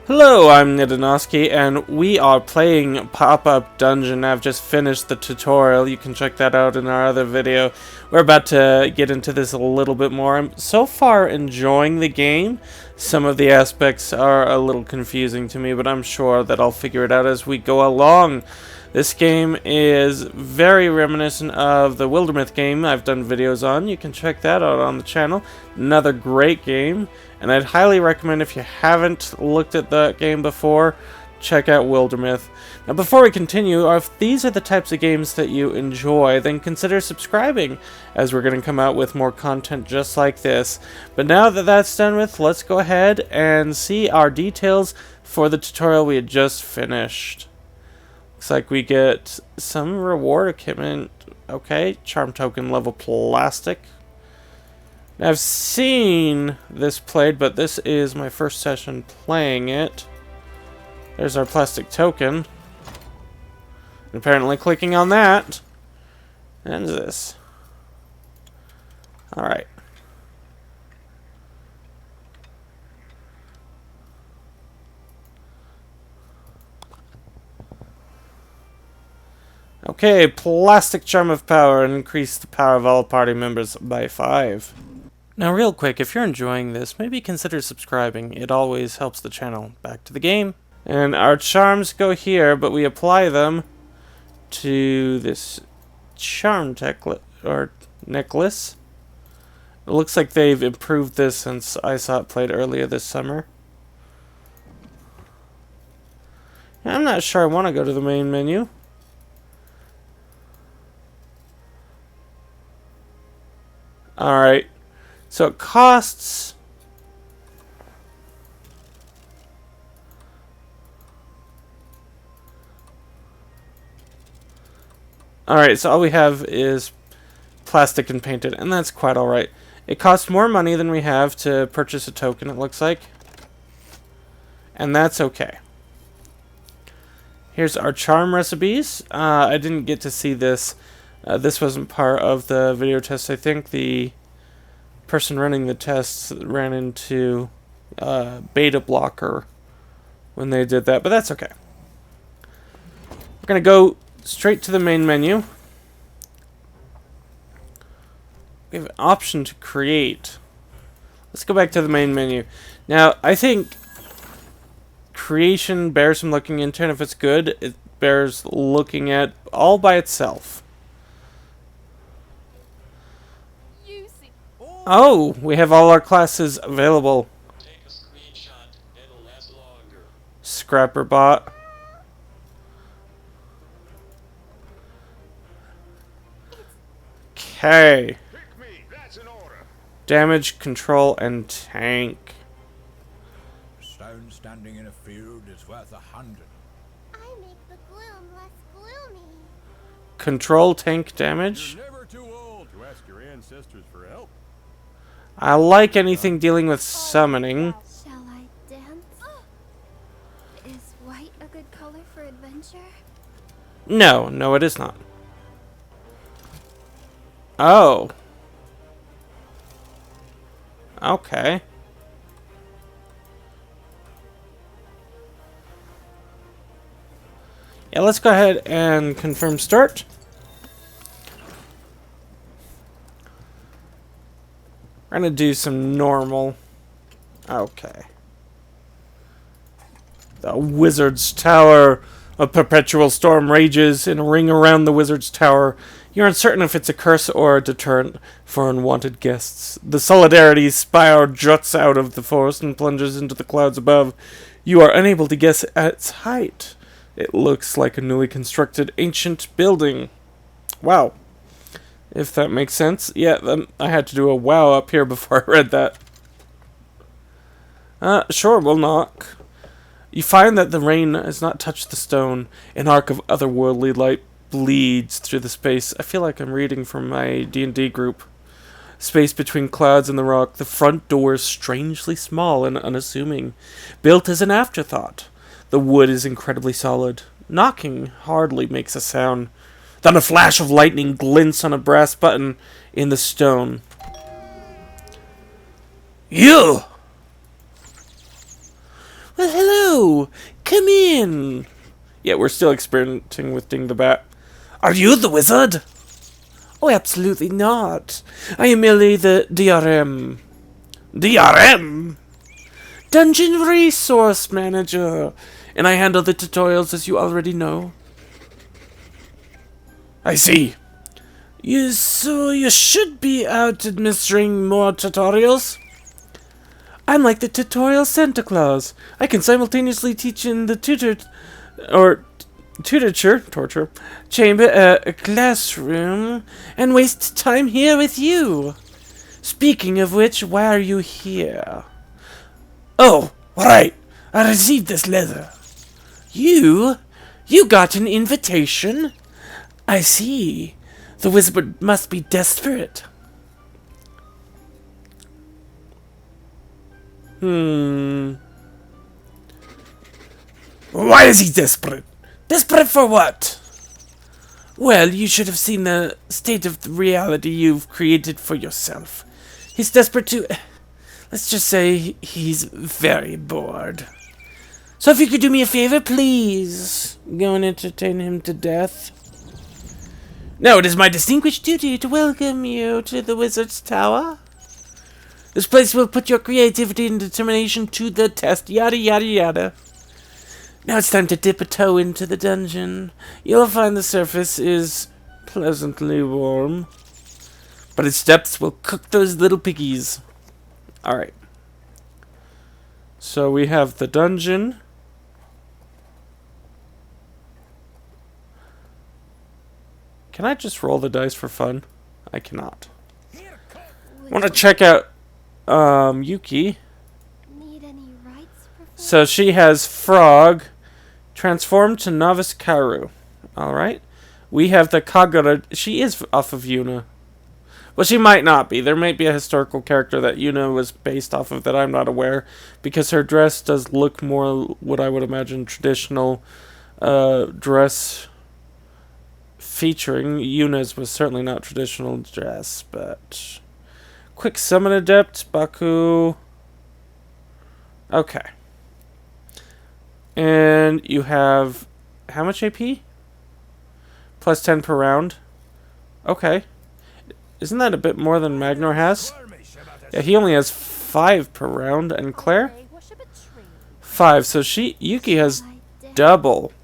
Hello, I'm Nidanoski, and we are playing Pop-Up Dungeon. I've just finished the tutorial. You can check that out in our other video. We're about to get into this a little bit more. I'm so far enjoying the game. Some of the aspects are a little confusing to me, but I'm sure that I'll figure it out as we go along. This game is very reminiscent of the Wildermyth game I've done videos on. You can check that out on the channel. Another great game, and I'd highly recommend, if you haven't looked at that game before, check out Wildermyth. Now before we continue, if these are the types of games that you enjoy, then consider subscribing, as we're going to come out with more content just like this. But now that that's done with, let's go ahead and see our details for the tutorial we had just finished. Looks like we get some reward equipment. Okay, charm token level plastic. Now, I've seen this played, but this is my first session playing it. There's our plastic token. And apparently clicking on that ends this. Alright. Okay, plastic charm of power, and increase the power of all party members by 5. Now real quick, if you're enjoying this, maybe consider subscribing. It always helps the channel. Back to the game. And our charms go here, but we apply them to this charm necklace. It looks like they've improved this since I saw it played earlier this summer. I'm not sure I want to go to the main menu. Alright, so it costs... Alright, so all we have is plastic and painted, and that's quite alright. It costs more money than we have to purchase a token, it looks like. And that's okay. Here's our charm recipes. I didn't get to see this. This wasn't part of the video test. I think the person running the tests ran into beta blocker when they did that, but that's okay. We're going to go straight to the main menu. We have an option to create. Let's go back to the main menu. Now, I think creation bears some looking into, and if it's good, it bears looking at all by itself. Oh, we have all our classes available. Take a screenshot, it'll last longer. Scrapper bot. Okay. Damage, control, and tank. Stone standing in a field is worth 100. I make the gloom less gloomy. Control, tank, damage. You're never too old to ask your ancestors for help. I like anything dealing with summoning. Shall I dance? Is white a good color for adventure? No, no it is not. Oh. Okay. Yeah, let's go ahead and confirm start. We're gonna do some normal. Okay. The Wizard's Tower. A perpetual storm rages in a ring around the Wizard's Tower. You're uncertain if it's a curse or a deterrent for unwanted guests. The Solidarity Spire juts out of the forest and plunges into the clouds above. You are unable to guess its height. It looks like a newly constructed ancient building. Wow. If that makes sense. Yeah, I had to do a wow up here before I read that. Sure, we'll knock. You find that the rain has not touched the stone. An arc of otherworldly light bleeds through the space. I feel like I'm reading from my D&D group. Space between clouds and the rock. The front door is strangely small and unassuming. Built as an afterthought. The wood is incredibly solid. Knocking hardly makes a sound. Then a flash of lightning glints on a brass button in the stone. You! Well, hello, Hello! Come in! Yeah, we're still experimenting with Ding the Bat. Are you the wizard? Oh, absolutely not. I am merely the DRM. DRM? Dungeon Resource Manager. And I handle the tutorials, as you already know. I see. So you should be out administering more tutorials? I'm like the tutorial Santa Claus. I can simultaneously teach in the torture chamber, a classroom, and waste time here with you. Speaking of which, why are you here? Oh, right. I received this letter. You got an invitation? I see. The wizard must be desperate. Why is he desperate? Desperate for what? Well, you should have seen the state of the reality you've created for yourself. He's desperate to... Let's just say he's very bored. So if you could do me a favor, please. Go and entertain him to death. Now it is my distinguished duty to welcome you to the Wizard's Tower. This place will put your creativity and determination to the test, yada yada yada. Now it's time to dip a toe into the dungeon. You'll find the surface is pleasantly warm, but its depths will cook those little piggies. Alright. So we have the dungeon. Can I just roll the dice for fun? I cannot. I want to check out Yuki. Need any rights performed? So she has Frog transformed to Novice Karu. Alright. We have the Kagura. She is off of Yuna. Well, she might not be. There might be a historical character that Yuna was based off of that I'm not aware. Because her dress does look more what I would imagine traditional dress featuring. Yuna's was certainly not traditional dress, but... Quick Summon Adept, Baku. Okay. And you have... How much AP? Plus 10 per round. Okay. Isn't that a bit more than Magnor has? Yeah, he only has 5 per round. And Claire? 5. So Yuki has double.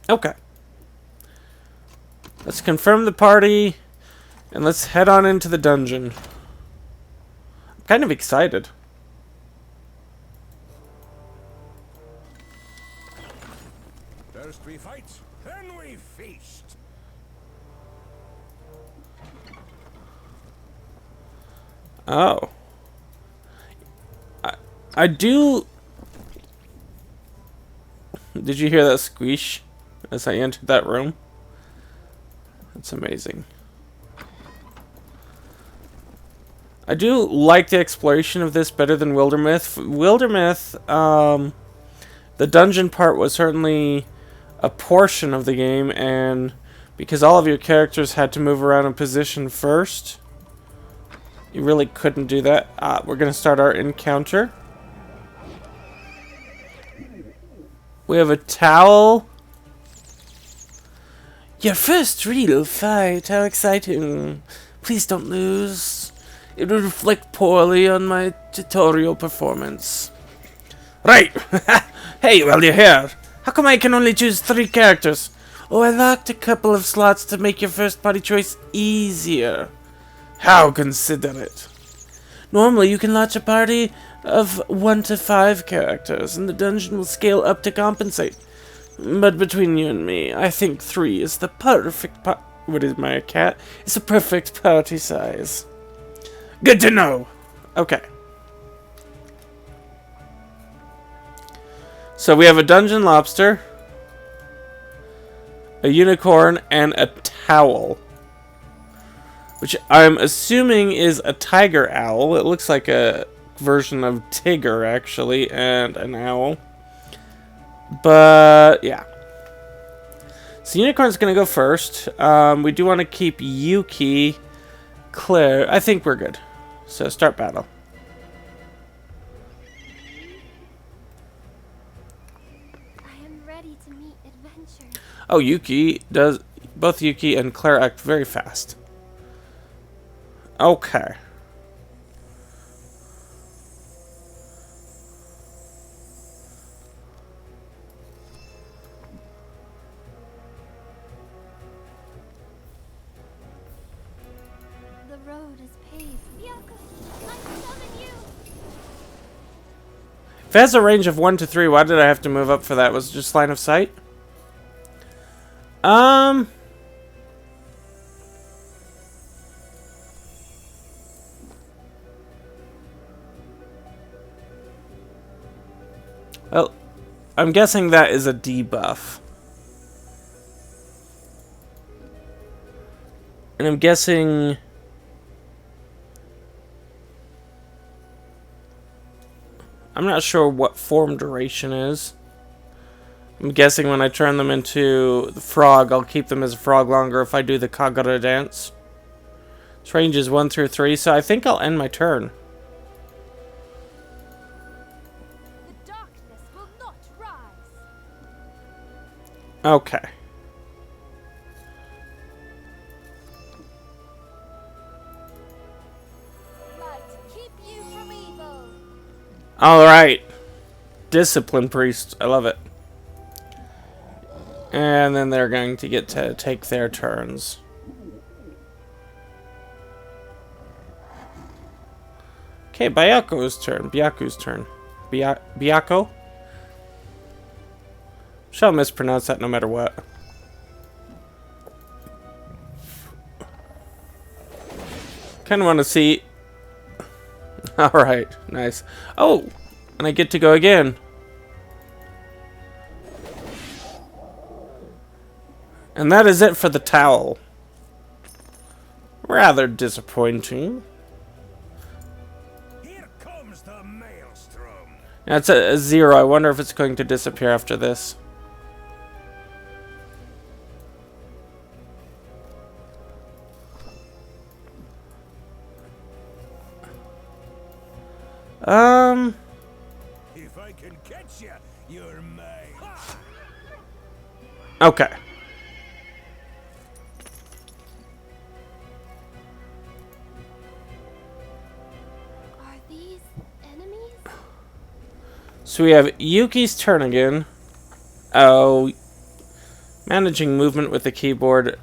Okay. Let's confirm the party. And let's head on into the dungeon. I'm kind of excited. First we fight, then we feast. Oh. I do... Did you hear that squeak as I entered that room? That's amazing. I do like the exploration of this better than Wildermyth. Wildermyth, the dungeon part was certainly a portion of the game, and because all of your characters had to move around in position first, you really couldn't do that. We're going to start our encounter. We have a towel. Your first real fight. How exciting. Please don't lose. It would reflect poorly on my tutorial performance. Right. Hey, well, you're here. How come I can only choose 3 characters? Oh, I locked a couple of slots to make your first party choice easier. How considerate. Normally, you can launch a party of 1 to 5 characters, and the dungeon will scale up to compensate. But between you and me, I think 3 is the perfect What is my cat? It's a perfect party size. Good to know. Okay. So we have a dungeon lobster, a unicorn, and a towel. Which I'm assuming is a tiger owl. It looks like a version of Tigger, actually, and an owl. But, yeah. So Unicorn's going to go first. We do want to keep Yuki Claire, I think we're good. So start battle. I am ready to meet adventure. Oh, Yuki does. Both Yuki and Claire act very fast. Okay. The road is paved. Yuki, I summon you. If it has a range of 1 to 3, why did I have to move up for that? Was it just line of sight? Well, I'm guessing that is a debuff. And I'm guessing... I'm not sure what form duration is. I'm guessing when I turn them into the frog, I'll keep them as a frog longer if I do the Kagura dance. Its range is 1 through 3, so I think I'll end my turn. The darkness will not rise. Okay. Light, keep you from evil. Alright. Discipline Priest. I love it. And then they're going to get to take their turns. Okay, Byaku's turn. Byaku's turn. Byako? Shall mispronounce that no matter what. Kind of want to see... Alright, nice. Oh! And I get to go again. And that is it for the towel. Rather disappointing. Here comes the maelstrom. Now it's a 0. I wonder if it's going to disappear after this. If I can catch you, you're mine. Okay. Are these enemies? So we have Yuki's turn again. Oh, managing movement with the keyboard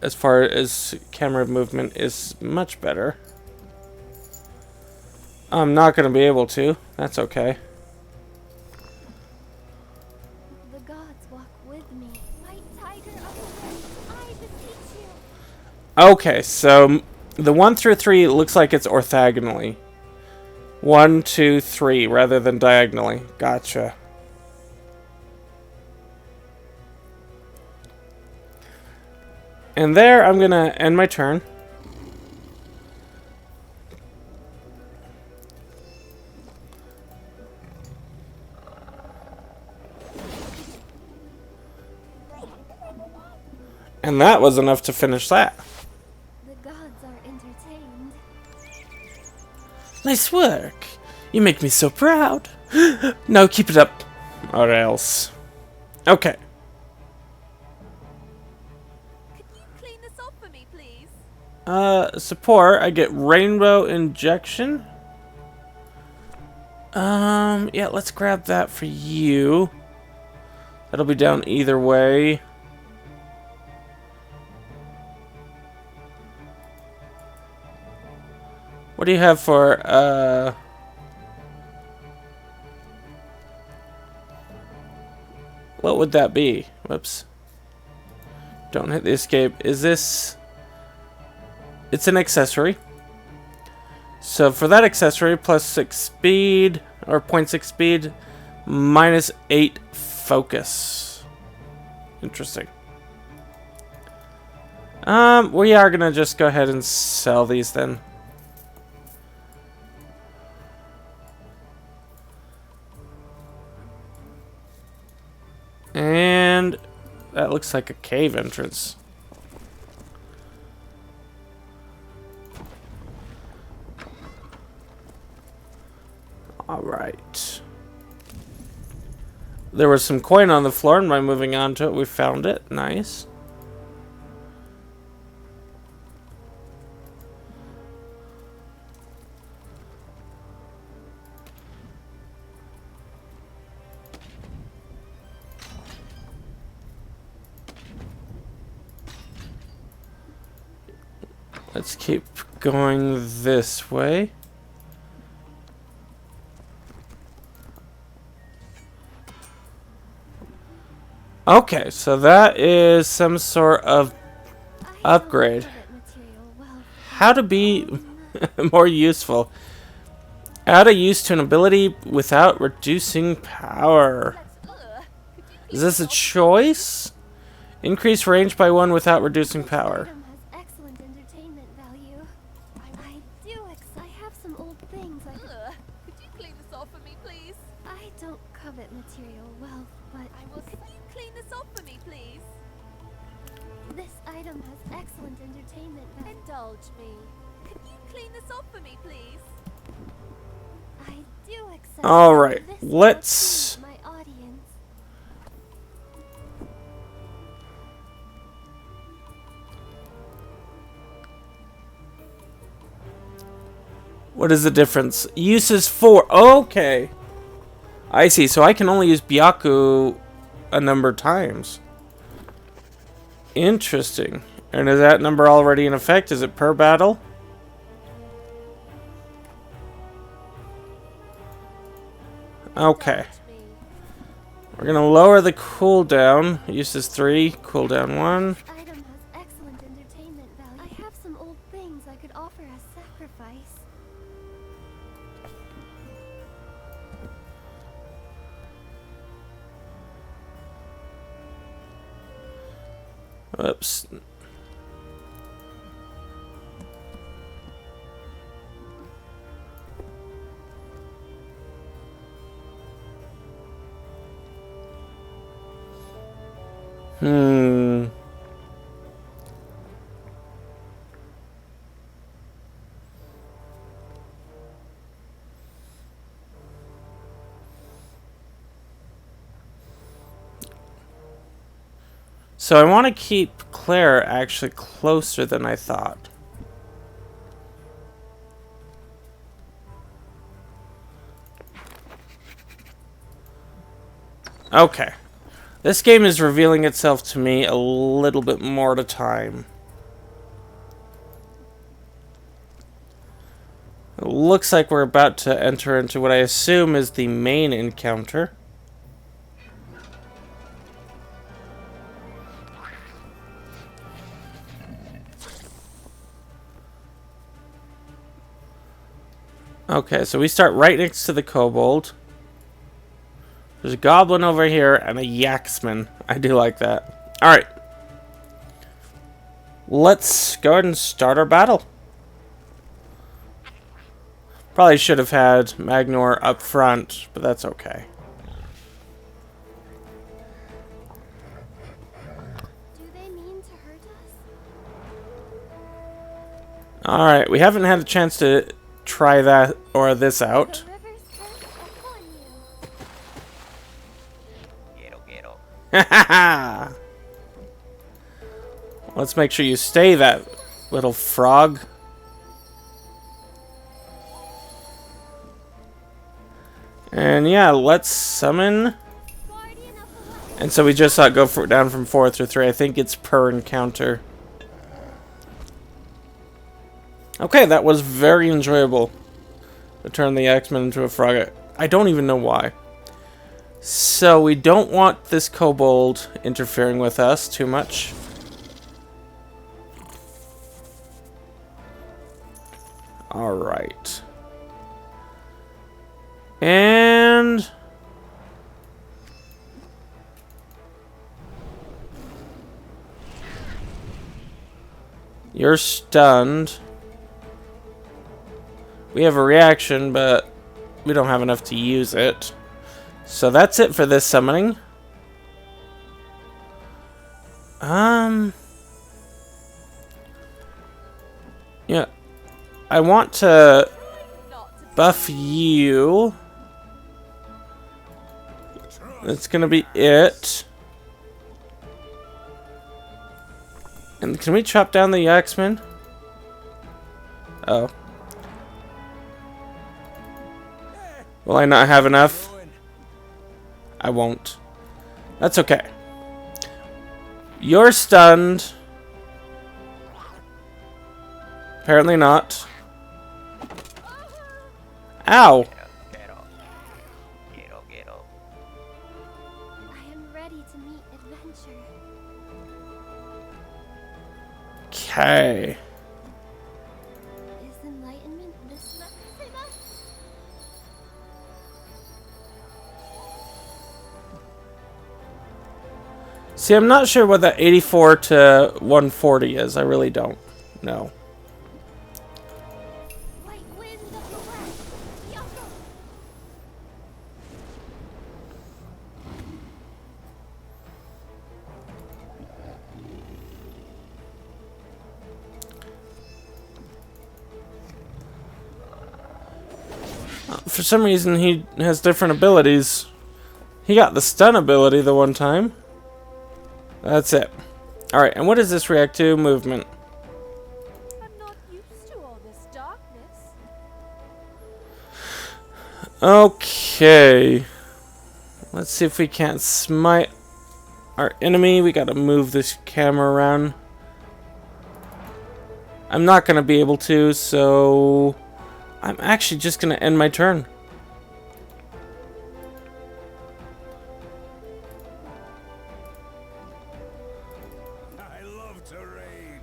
as far as camera movement is much better. I'm not going to be able to. That's okay. The gods walk with me. White tiger of the woods, I beseech you. Okay, so the 1 through 3 looks like it's orthogonally. 1, 2, 3 rather than diagonally. Gotcha. And there, I'm going to end my turn. And that was enough to finish that. The gods are entertained. Nice work. You make me so proud. Now keep it up. Or else. Okay. Could you clean this up for me, please? Support. I get rainbow injection. Yeah, let's grab that for you. That'll be down either way. What do you have for, what would that be? Whoops. Don't hit the escape. Is this... It's an accessory. So for that accessory, plus 6 speed, or 0.6 speed, minus 8 focus. Interesting. We are gonna just go ahead and sell these then. And that looks like a cave entrance. Alright. There was some coin on the floor, and by moving on to it, we found it. Nice. Let's keep going this way. Okay, so that is some sort of upgrade. How to be more useful. Add a use to an ability without reducing power. Is this a choice? Increase range by 1 without reducing power. Excellent entertainment value. I have some old things I Could you clean this off for me, please? I don't covet material wealth, but Could you clean this off for me, please? this item has excellent entertainment value. Indulge me. Could you clean this off for me, please? I do accept. All right, this let's. will please my audience. What is the difference? Uses 4. Okay. I see. So I can only use Byaku a number of times. Interesting. And is that number already in effect? Is it per battle? Okay. We're going to lower the cooldown. Uses 3. Cooldown 1. This item has excellent entertainment value. I have some old things I could offer as sacrifice. Oops. So I want to keep Claire actually closer than I thought. Okay. This game is revealing itself to me a little bit more at a time. It looks like we're about to enter into what I assume is the main encounter. Okay, so we start right next to the kobold. There's a goblin over here and a yaxman. I do like that. Alright. Let's go ahead and start our battle. Probably should have had Magnor up front, but that's okay. Do they mean to hurt us? Alright, we haven't had a chance to try that or this out. The river's curse upon you. Hahaha! Let's make sure you stay, that little frog. And yeah, let's summon. Guardian of the light. And so we just saw it go down from 4 through 3. I think it's per encounter. Okay, that was very enjoyable. To turn the X-Men into a frog. I don't even know why. So we don't want this kobold interfering with us too much. Alright. And you're stunned. We have a reaction, but we don't have enough to use it. So that's it for this summoning. Yeah. I want to buff you. That's gonna be it. And can we chop down the X-Men? Oh. Will I not have enough? I won't. That's okay. You're stunned. Apparently not. Ow! I am ready to meet adventure. Okay. Is enlightenment this enough? See, I'm not sure what that 84 to 140 is. I really don't know. White wind of the west. Yoko. For some reason, he has different abilities. He got the stun ability the one time. That's it. Alright, and what does this react to? Movement. I'm not used to all this darkness. Okay. Let's see if we can't smite our enemy. We gotta move this camera around. I'm not gonna be able to, so I'm actually just gonna end my turn. I love to raid.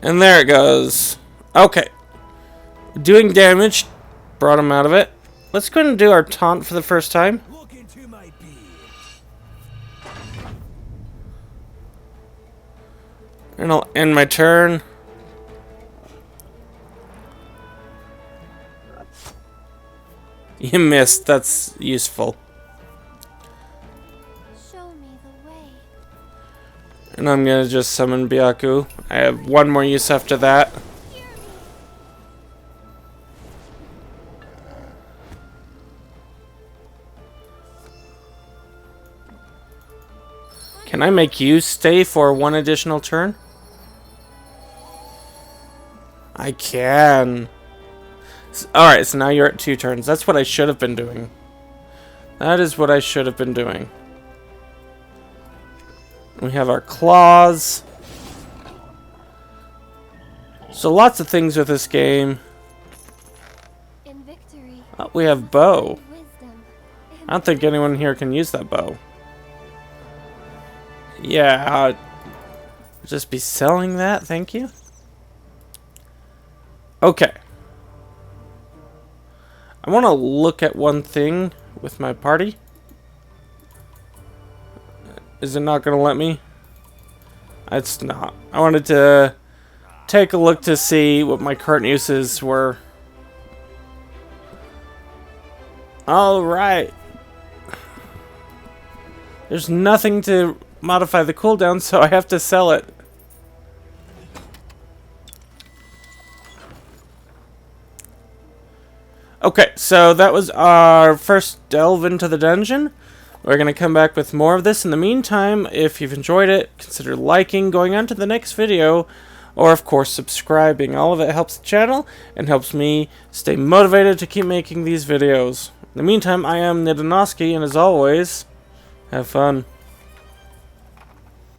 And there it goes. Okay. Doing damage. Brought him out of it. Let's go ahead and do our taunt for the first time. Look into my beard. And I'll end my turn. You missed. That's useful. Show me the way. And I'm gonna just summon Byaku. I have one more use after that. Hear me. Can I make you stay for one additional turn? I can. Alright, so now you're at 2 turns. That's what I should have been doing. That is what I should have been doing. We have our claws. So lots of things with this game. In victory. Oh, we have bow. Wisdom. I don't think anyone here can use that bow. Yeah, I'll just be selling that, thank you. Okay. I want to look at one thing with my party. Is it not going to let me? It's not. I wanted to take a look to see what my current uses were. Alright. There's nothing to modify the cooldown, so I have to sell it. Okay, so that was our first delve into the dungeon. We're going to come back with more of this. In the meantime, if you've enjoyed it, consider liking, going on to the next video, or of course subscribing. All of it helps the channel and helps me stay motivated to keep making these videos. In the meantime, I am Nidanoski, and as always, have fun.